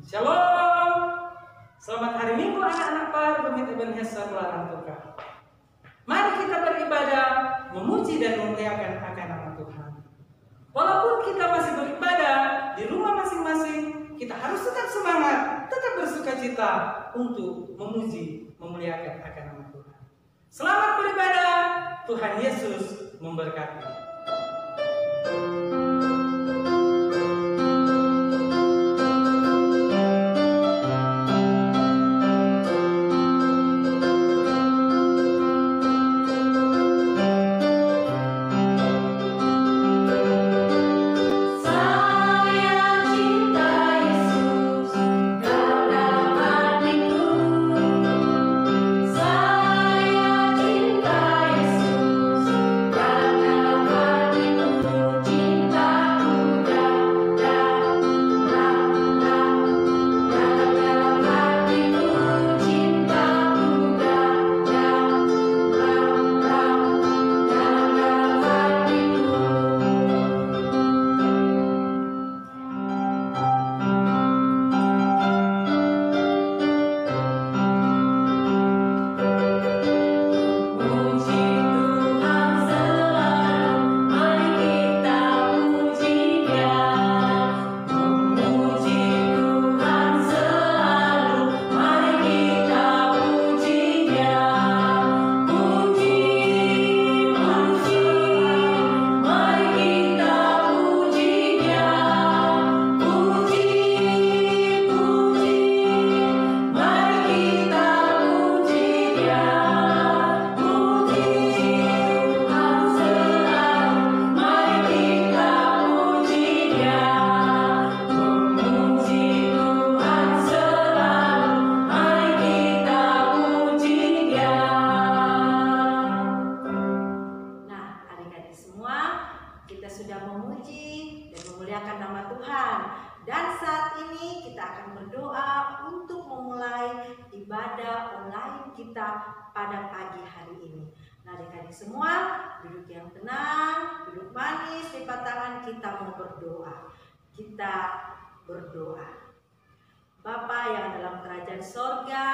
Shalom. Selamat hari Minggu anak-anak par Bemit Ebenezer Larantuka. Mari kita beribadah, memuji dan memuliakan akan nama Tuhan. Walaupun kita masih beribadah di rumah masing-masing, kita harus tetap semangat, tetap bersukacita untuk memuji, memuliakan akan nama Tuhan. Selamat beribadah, Tuhan Yesus memberkati. Ibadah online kita pada pagi hari ini. Nah, adik-adik semua duduk yang tenang, duduk manis, lipat tangan, kita mau berdoa. Kita berdoa. Bapa yang dalam kerajaan sorga,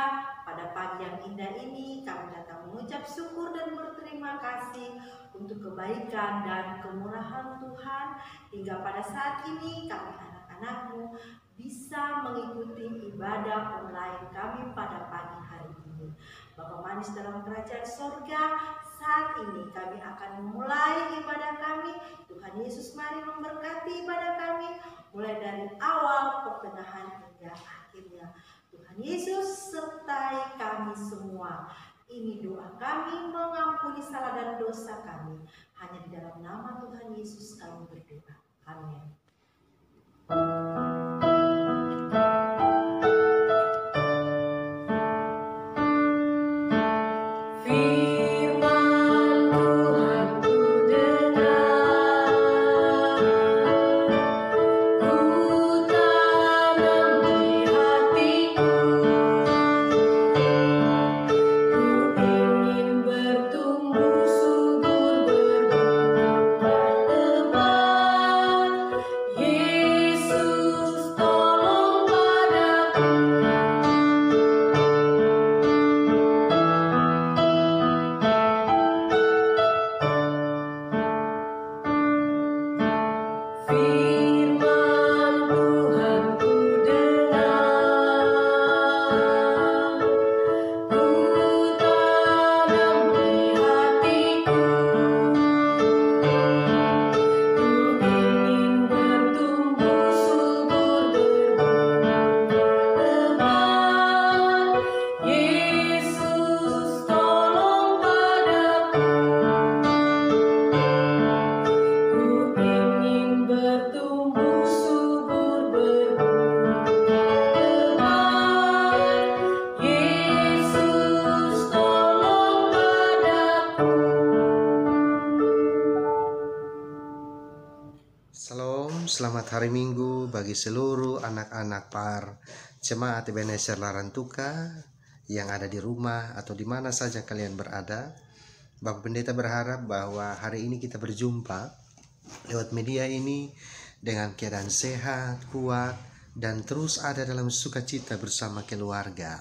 pada pagi yang indah ini kami datang mengucap syukur dan berterima kasih untuk kebaikan dan kemurahan Tuhan, hingga pada saat ini kami anak-anakmu bisa mengikuti ibadah online kami pada pagi hari ini. Bapa manis dalam kerajaan sorga, saat ini kami akan memulai ibadah kami. Tuhan Yesus mari memberkati ibadah kami, mulai dari awal, pertengahan, hingga akhirnya. Tuhan Yesus sertai kami semua. Ini doa kami, mengampuni salah dan dosa kami. Hanya di dalam nama Tuhan Yesus kami berdoa. Amin. Selamat hari Minggu bagi seluruh anak-anak par Jemaat Ebenezer Larantuka yang ada di rumah atau di mana saja kalian berada. Bapak Pendeta berharap bahwa hari ini kita berjumpa lewat media ini dengan keadaan sehat, kuat, dan terus ada dalam sukacita bersama keluarga.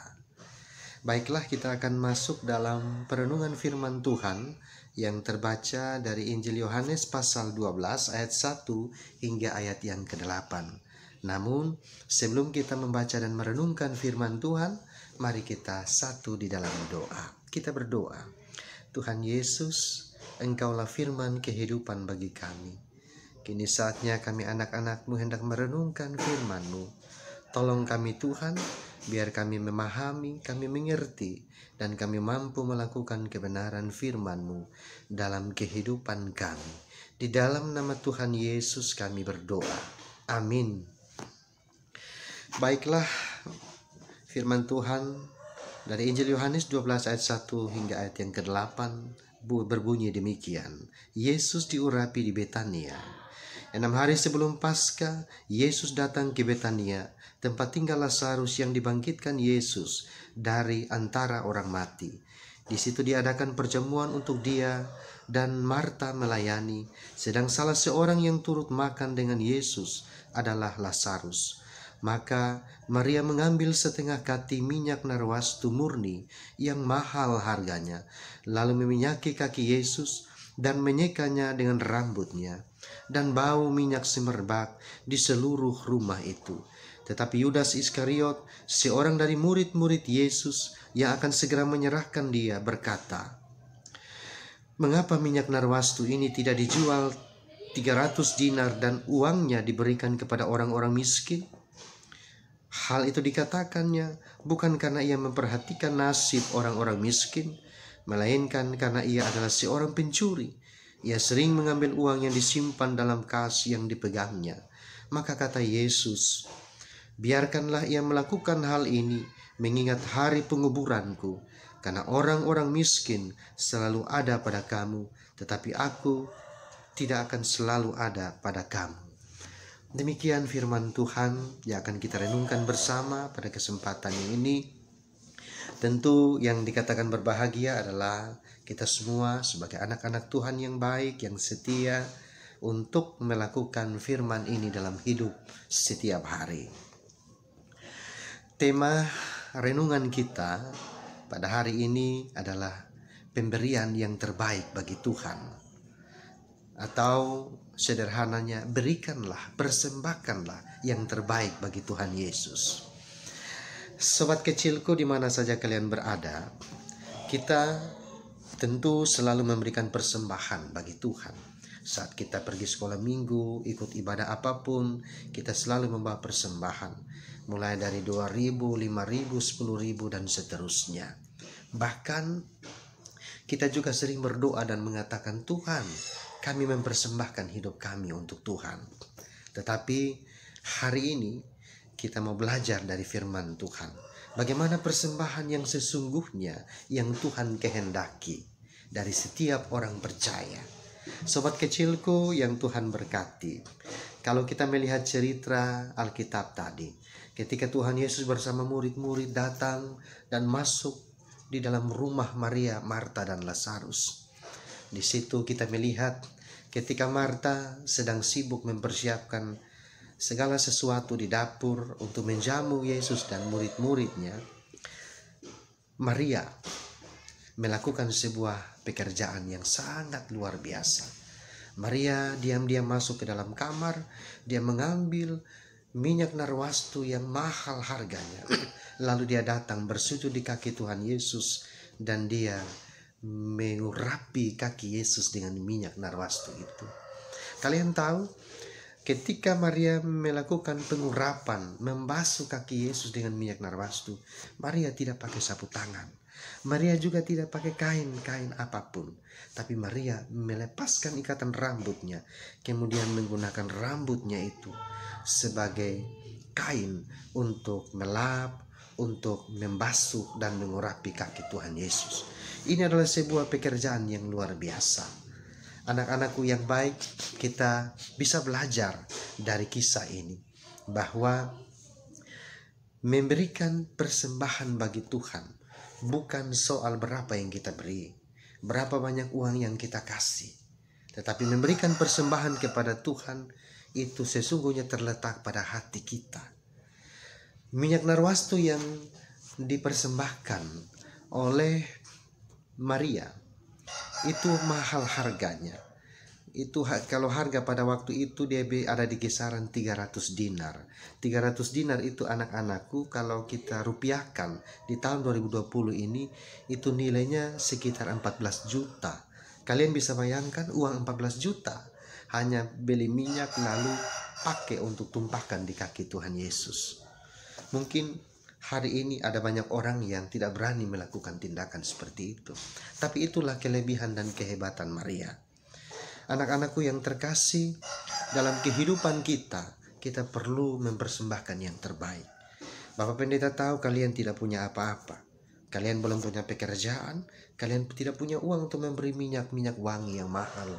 Baiklah, kita akan masuk dalam perenungan firman Tuhan yang terbaca dari Injil Yohanes pasal 12 ayat 1 hingga ayat yang ke-8. Namun, sebelum kita membaca dan merenungkan firman Tuhan, mari kita satu di dalam doa. Kita berdoa. Tuhan Yesus, Engkaulah firman kehidupan bagi kami. Kini saatnya kami anak-anak-Mu hendak merenungkan firman-Mu. Tolong kami Tuhan, biar kami memahami, kami mengerti, dan kami mampu melakukan kebenaran firman-Mu dalam kehidupan kami. Di dalam nama Tuhan Yesus kami berdoa. Amin. Baiklah, firman Tuhan dari Injil Yohanes 12 ayat 1 hingga ayat yang ke-8 berbunyi demikian. Yesus diurapi di Betania. 6 hari sebelum Paskah, Yesus datang ke Betania, tempat tinggal Lazarus yang dibangkitkan Yesus dari antara orang mati. Di situ diadakan perjamuan untuk dia dan Marta melayani, sedang salah seorang yang turut makan dengan Yesus adalah Lazarus. Maka Maria mengambil setengah kati minyak narwastu murni yang mahal harganya, lalu meminyaki kaki Yesus dan menyekanya dengan rambutnya, dan bau minyak semerbak di seluruh rumah itu. Tetapi Yudas Iskariot, seorang dari murid-murid Yesus yang akan segera menyerahkan dia, berkata, "Mengapa minyak narwastu ini tidak dijual 300 dinar dan uangnya diberikan kepada orang-orang miskin?" Hal itu dikatakannya bukan karena ia memperhatikan nasib orang-orang miskin, melainkan karena ia adalah seorang pencuri. Ia sering mengambil uang yang disimpan dalam kas yang dipegangnya. Maka kata Yesus, "Biarkanlah ia melakukan hal ini mengingat hari penguburanku, karena orang-orang miskin selalu ada pada kamu, tetapi aku tidak akan selalu ada pada kamu." Demikian firman Tuhan yang akan kita renungkan bersama pada kesempatan ini. Tentu yang dikatakan berbahagia adalah kita semua sebagai anak-anak Tuhan yang baik, yang setia untuk melakukan firman ini dalam hidup setiap hari. Tema renungan kita pada hari ini adalah pemberian yang terbaik bagi Tuhan. Atau sederhananya, berikanlah, persembahkanlah yang terbaik bagi Tuhan Yesus. Sobat kecilku, di mana saja kalian berada, kita tentu selalu memberikan persembahan bagi Tuhan. Saat kita pergi sekolah minggu, ikut ibadah apapun, kita selalu membawa persembahan. Mulai dari 2.000, 5.000, 10.000 dan seterusnya. Bahkan kita juga sering berdoa dan mengatakan, "Tuhan, kami mempersembahkan hidup kami untuk Tuhan." Tetapi hari ini kita mau belajar dari firman Tuhan. Bagaimana persembahan yang sesungguhnya yang Tuhan kehendaki dari setiap orang percaya. Sobat kecilku yang Tuhan berkati, kalau kita melihat cerita Alkitab tadi, ketika Tuhan Yesus bersama murid-murid datang dan masuk di dalam rumah Maria, Marta, dan Lazarus. Di situ kita melihat ketika Marta sedang sibuk mempersiapkan segala sesuatu di dapur untuk menjamu Yesus dan murid-muridnya, Maria melakukan sebuah pekerjaan yang sangat luar biasa. Maria diam-diam masuk ke dalam kamar, dia mengambil minyak narwastu yang mahal harganya. Lalu dia datang bersujud di kaki Tuhan Yesus dan dia mengurapi kaki Yesus dengan minyak narwastu itu. Kalian tahu, ketika Maria melakukan pengurapan, membasuh kaki Yesus dengan minyak narwastu, Maria tidak pakai sapu tangan. Maria juga tidak pakai kain apapun. Tapi Maria melepaskan ikatan rambutnya, kemudian menggunakan rambutnya itu sebagai kain untuk melap, untuk membasuh dan mengurapi kaki Tuhan Yesus. Ini adalah sebuah pekerjaan yang luar biasa. Anak-anakku yang baik, kita bisa belajar dari kisah ini bahwa memberikan persembahan bagi Tuhan bukan soal berapa yang kita beri, berapa banyak uang yang kita kasih, tetapi memberikan persembahan kepada Tuhan itu sesungguhnya terletak pada hati kita. Minyak narwastu yang dipersembahkan oleh Maria itu mahal harganya. Itu kalau harga pada waktu itu dia ada di kisaran 300 dinar. 300 dinar itu anak-anakku kalau kita rupiahkan di tahun 2020 ini itu nilainya sekitar 14 juta. Kalian bisa bayangkan uang 14 juta hanya beli minyak lalu pakai untuk tumpahkan di kaki Tuhan Yesus. Mungkin hari ini ada banyak orang yang tidak berani melakukan tindakan seperti itu. Tapi itulah kelebihan dan kehebatan Maria. Anak-anakku yang terkasih, dalam kehidupan kita perlu mempersembahkan yang terbaik. Bapak Pendeta tahu kalian tidak punya apa-apa. Kalian belum punya pekerjaan, kalian tidak punya uang untuk memberi minyak wangi yang mahal.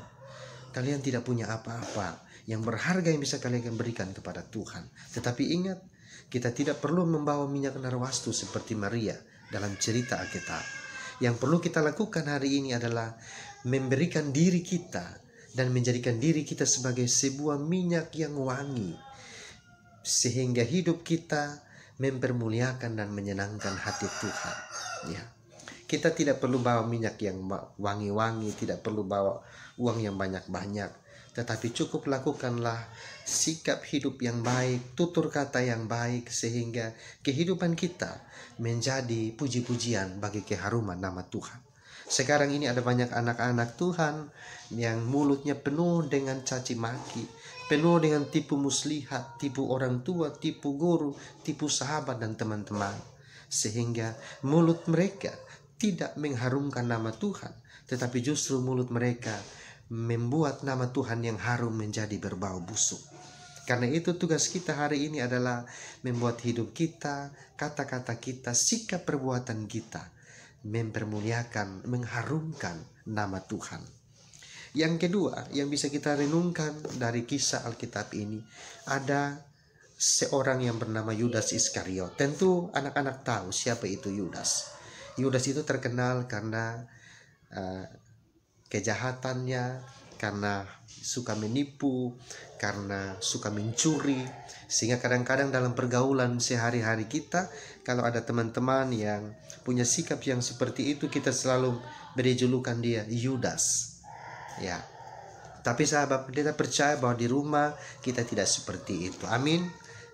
Kalian tidak punya apa-apa yang berharga yang bisa kalian berikan kepada Tuhan. Tetapi ingat, kita tidak perlu membawa minyak narwastu seperti Maria dalam cerita Alkitab. Yang perlu kita lakukan hari ini adalah memberikan diri kita dan menjadikan diri kita sebagai sebuah minyak yang wangi, sehingga hidup kita mempermuliakan dan menyenangkan hati Tuhan. Ya, kita tidak perlu bawa minyak yang wangi-wangi, tidak perlu bawa uang yang banyak-banyak, tetapi cukup lakukanlah sikap hidup yang baik, tutur kata yang baik, sehingga kehidupan kita menjadi puji-pujian bagi keharuman nama Tuhan. Sekarang ini ada banyak anak-anak Tuhan yang mulutnya penuh dengan caci maki, penuh dengan tipu muslihat, tipu orang tua, tipu guru, tipu sahabat dan teman-teman. Sehingga mulut mereka tidak mengharumkan nama Tuhan, tetapi justru mulut mereka membuat nama Tuhan yang harum menjadi berbau busuk. Karena itu tugas kita hari ini adalah membuat hidup kita, kata-kata kita, sikap perbuatan kita mempermuliakan, mengharumkan nama Tuhan. Yang kedua yang bisa kita renungkan dari kisah Alkitab ini, ada seorang yang bernama Yudas Iskariot. Tentu anak-anak tahu siapa itu Yudas. Yudas itu terkenal karena kejahatannya, karena suka menipu, karena suka mencuri. Sehingga kadang-kadang dalam pergaulan sehari-hari kita, kalau ada teman-teman yang punya sikap yang seperti itu, kita selalu beri julukan dia Yudas. Ya. Tapi sahabat pendeta percaya bahwa di rumah kita tidak seperti itu. Amin.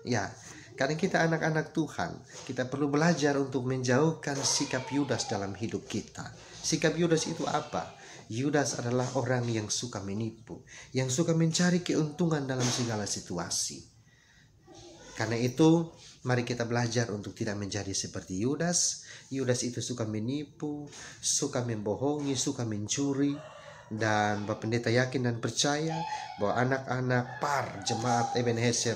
Ya. Karena kita anak-anak Tuhan, kita perlu belajar untuk menjauhkan sikap Yudas dalam hidup kita. Sikap Yudas itu apa? Yudas adalah orang yang suka menipu, yang suka mencari keuntungan dalam segala situasi. Karena itu, mari kita belajar untuk tidak menjadi seperti Yudas. Yudas itu suka menipu, suka membohongi, suka mencuri. Dan Bapak Pendeta yakin dan percaya bahwa anak-anak PAR Jemaat Ebenezer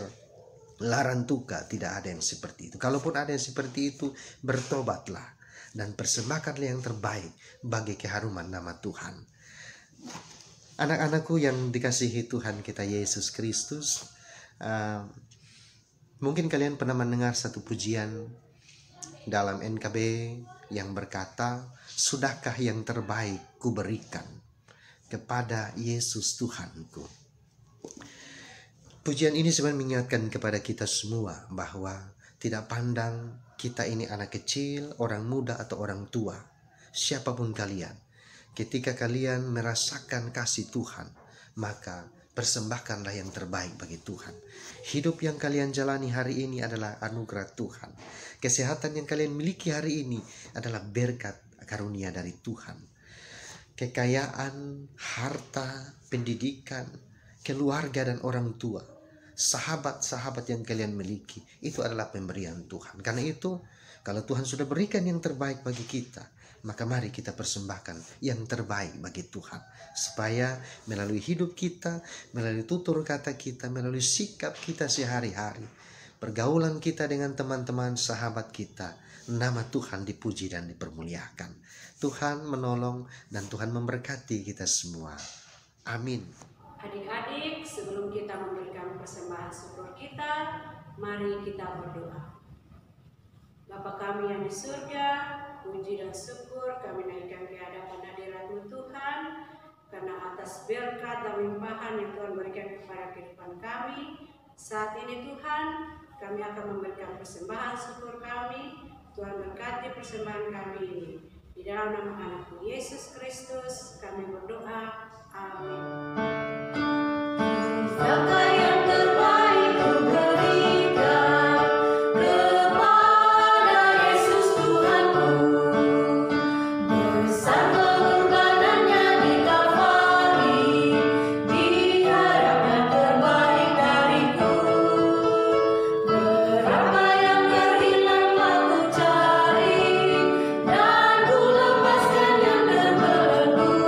Larantuka tidak ada yang seperti itu. Kalaupun ada yang seperti itu, bertobatlah dan persembahkanlah yang terbaik bagi keharuman nama Tuhan. Anak-anakku yang dikasihi Tuhan kita Yesus Kristus, mungkin kalian pernah mendengar satu pujian dalam NKB yang berkata, "Sudahkah yang terbaik kuberikan kepada Yesus Tuhanku?" Pujian ini sebenarnya mengingatkan kepada kita semua bahwa tidak pandang kita ini anak kecil, orang muda atau orang tua, siapapun kalian, ketika kalian merasakan kasih Tuhan, maka persembahkanlah yang terbaik bagi Tuhan. Hidup yang kalian jalani hari ini adalah anugerah Tuhan. Kesehatan yang kalian miliki hari ini adalah berkat karunia dari Tuhan. Kekayaan, harta, pendidikan, keluarga dan orang tua, sahabat-sahabat yang kalian miliki, itu adalah pemberian Tuhan. Karena itu, kalau Tuhan sudah berikan yang terbaik bagi kita, maka mari kita persembahkan yang terbaik bagi Tuhan. Supaya melalui hidup kita, melalui tutur kata kita, melalui sikap kita sehari-hari, pergaulan kita dengan teman-teman sahabat kita, nama Tuhan dipuji dan dipermuliakan. Tuhan menolong dan Tuhan memberkati kita semua. Amin. Adik-adik, sebelum kita memberikan persembahan syukur kita, mari kita berdoa. Bapa kami yang di surga, puji dan syukur kami naikkan ke hadapan hadirat-Mu Tuhan, karena atas berkat dan limpahan yang Tuhan berikan kepada kehidupan kami. Saat ini Tuhan, kami akan memberikan persembahan syukur kami. Tuhan berkati persembahan kami ini. Di dalam nama Anakmu Yesus Kristus kami berdoa. Amin. Zakat yang terbaik ku berikan kepada Yesus Tuhanku, besar pengorbanannya di Kalvari, diharap yang terbaik dariku. Berapa yang terhilang aku cari, dan ku lepaskan yang terbelenggu.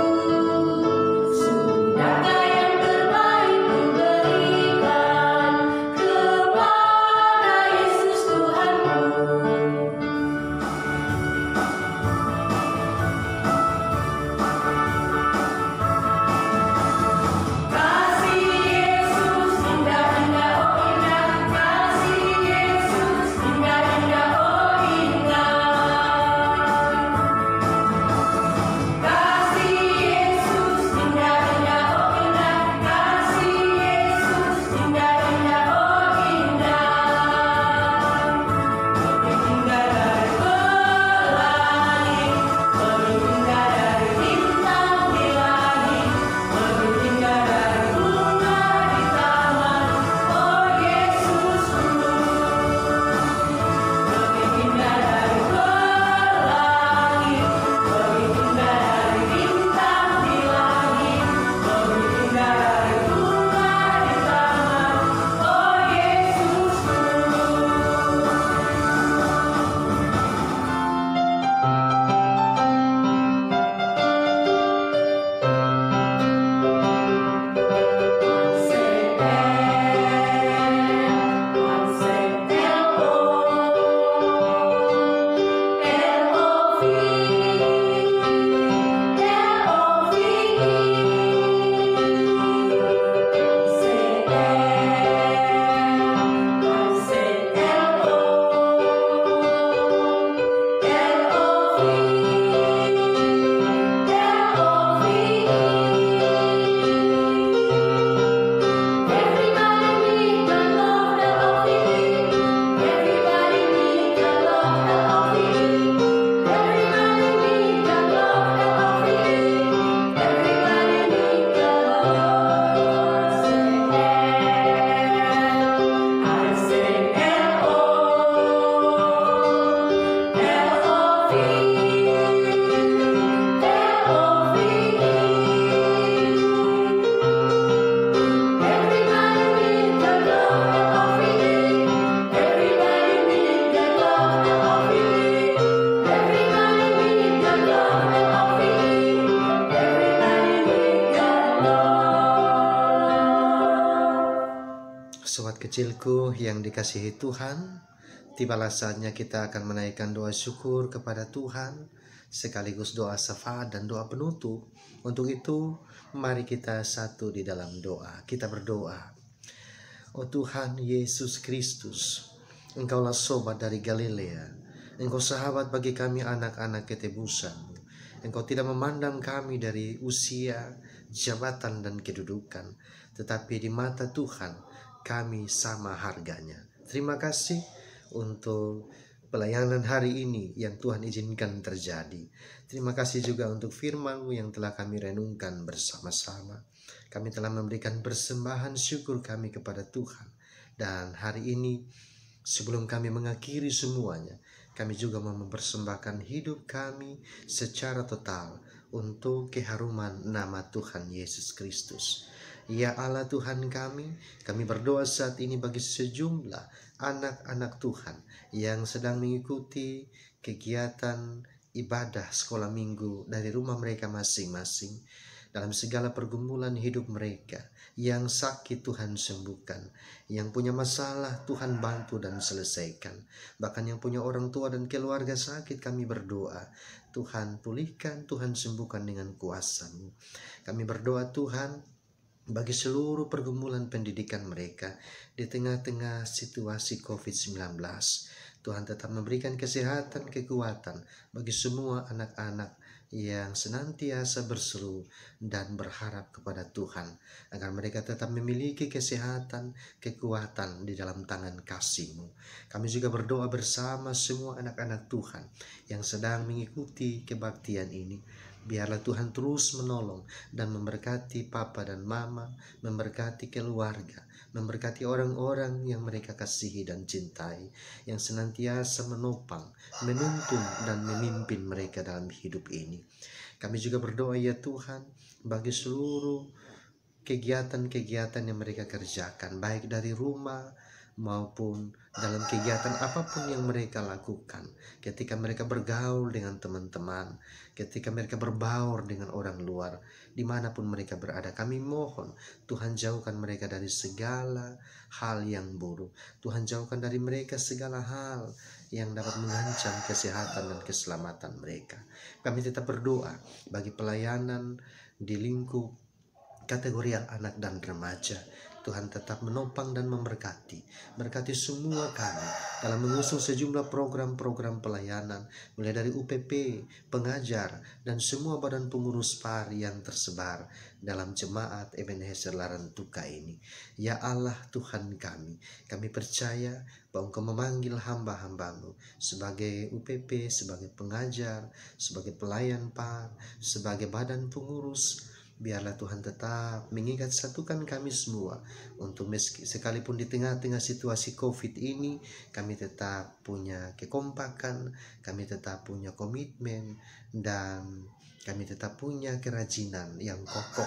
Sudahkah yang terbaik ku berikan kepada Yesus Tuhanku. Kasih Yesus indah-indah, oh indah. Kasih Yesus indah-indah, oh indah. Kasih Yesus indah-indah, oh indah. Kasih Yesus indah-indah, oh indah. Lebih indah dari pelangi, lebih indah dari bintang di langit, lebih indah dari bunga di taman. Oh Yesusku, lebih indah dari pelangi, lebih indah dari bintang di langit, lebih indah dari bunga di taman. Oh Yesusku. Sobat kecilku yang dikasihi Tuhan, tibalah saatnya kita akan menaikkan doa syukur kepada Tuhan, sekaligus doa syafaat dan doa penutup. Untuk itu, mari kita satu di dalam doa. Kita berdoa. Oh Tuhan Yesus Kristus, Engkaulah sobat dari Galilea. Engkau sahabat bagi kami anak-anak ketebusan. Engkau tidak memandang kami dari usia, jabatan, dan kedudukan, tetapi di mata Tuhan kami sama harganya. Terima kasih untuk pelayanan hari ini yang Tuhan izinkan terjadi. Terima kasih juga untuk firman-Mu yang telah kami renungkan bersama-sama. Kami telah memberikan persembahan syukur kami kepada Tuhan. Dan hari ini sebelum kami mengakhiri semuanya, kami juga mau mempersembahkan hidup kami secara total untuk keharuman nama Tuhan Yesus Kristus. Ya Allah Tuhan kami berdoa saat ini bagi sejumlah anak-anak Tuhan yang sedang mengikuti kegiatan ibadah sekolah minggu dari rumah mereka masing-masing. Dalam segala pergumulan hidup mereka, yang sakit Tuhan sembuhkan, yang punya masalah Tuhan bantu dan selesaikan. Bahkan yang punya orang tua dan keluarga sakit, kami berdoa, Tuhan pulihkan, Tuhan sembuhkan dengan kuasa-Mu. Kami berdoa Tuhan bagi seluruh pergumulan pendidikan mereka di tengah-tengah situasi COVID-19. Tuhan tetap memberikan kesehatan, kekuatan bagi semua anak-anak yang senantiasa berseru dan berharap kepada Tuhan agar mereka tetap memiliki kesehatan, kekuatan di dalam tangan kasih-Mu. Kami juga berdoa bersama semua anak-anak Tuhan yang sedang mengikuti kebaktian ini. Biarlah Tuhan terus menolong dan memberkati papa dan mama, memberkati keluarga, memberkati orang-orang yang mereka kasihi dan cintai, yang senantiasa menopang, menuntun dan memimpin mereka dalam hidup ini. Kami juga berdoa ya Tuhan bagi seluruh kegiatan-kegiatan yang mereka kerjakan, baik dari rumah maupun dalam kegiatan apapun yang mereka lakukan, ketika mereka bergaul dengan teman-teman, ketika mereka berbaur dengan orang luar, dimanapun mereka berada. Kami mohon Tuhan jauhkan mereka dari segala hal yang buruk. Tuhan jauhkan dari mereka segala hal yang dapat mengancam kesehatan dan keselamatan mereka. Kami tetap berdoa bagi pelayanan di lingkup kategori anak dan remaja. Tuhan tetap menopang dan memberkati. Berkati semua kami dalam mengusung sejumlah program-program pelayanan, mulai dari UPP, pengajar, dan semua badan pengurus PAR yang tersebar dalam jemaat Ebenezer Larantuka ini. Ya Allah Tuhan kami percaya bahwa Engkau memanggil hamba-hamba-Mu sebagai UPP, sebagai pengajar, sebagai pelayan PAR, sebagai badan pengurus. Biarlah Tuhan tetap mengikat satukan kami semua untuk sekalipun di tengah-tengah situasi COVID ini, kami tetap punya kekompakan, kami tetap punya komitmen, dan kami tetap punya kerajinan yang kokoh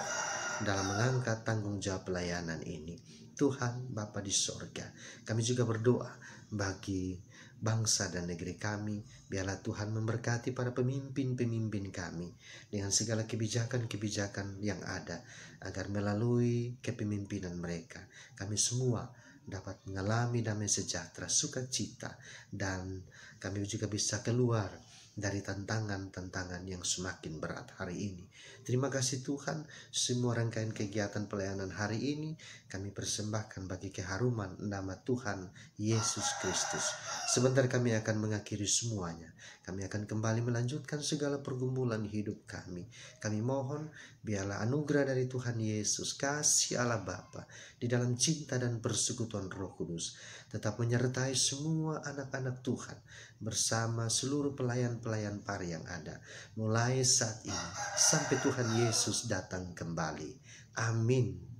dalam mengangkat tanggung jawab pelayanan ini. Tuhan Bapa di sorga, kami juga berdoa bagi bangsa dan negeri kami. Biarlah Tuhan memberkati para pemimpin-pemimpin kami dengan segala kebijakan-kebijakan yang ada, agar melalui kepemimpinan mereka kami semua dapat mengalami damai sejahtera, sukacita, dan kami juga bisa keluar dari tantangan-tantangan yang semakin berat hari ini. Terima kasih Tuhan, semua rangkaian kegiatan pelayanan hari ini kami persembahkan bagi keharuman nama Tuhan Yesus Kristus. Sebentar kami akan mengakhiri semuanya. Kami akan kembali melanjutkan segala pergumulan hidup kami. Kami mohon biarlah anugerah dari Tuhan Yesus, kasih Allah Bapa di dalam cinta dan persekutuan Roh Kudus tetap menyertai semua anak-anak Tuhan bersama seluruh pelayan-pelayan PAR yang ada mulai saat ini sampai Tuhan Yesus datang kembali. Amin.